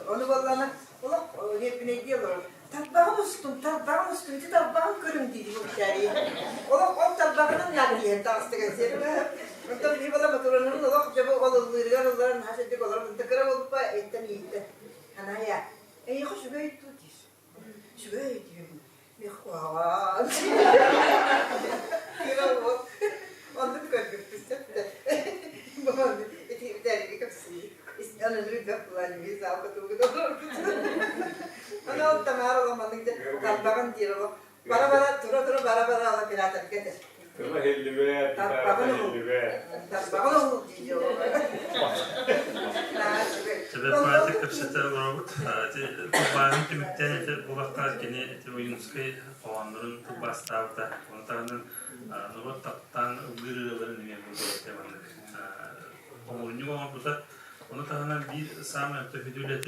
Onu vallahi hep ne diyorlar? Tabbağın üstünde tabbağın körüm dedi bu hikayeyi. O tabbağının nakliye tasdik etsin. Ondan bir bala motorunun cevap alırlar, onların haşetlik olur. Tekrar olup etten iyiydi. Ana ya. Hoş böyle tutuyor. Şöyle diyorum. Ne kuavan. Ondan korkutuyor. Baba, eti bir kapsayı. Ana lütfen kullanmayı sağlıklı olur. Ana o tamar olamadık da tabbağın diyor. Bara bara ala pirata gider. Kıla helli be, helli be. Tabbağın olur diyor. Sebep vardı kapsata Robert. Tubba'nın kimlikten bu vaktar gene oyuncuskay olanların Tubba'sı tavda. Onların Robert taptan gırıların ne bu devanlık. Omuruncu olan bu da onu tahanan bir sağlam videoyla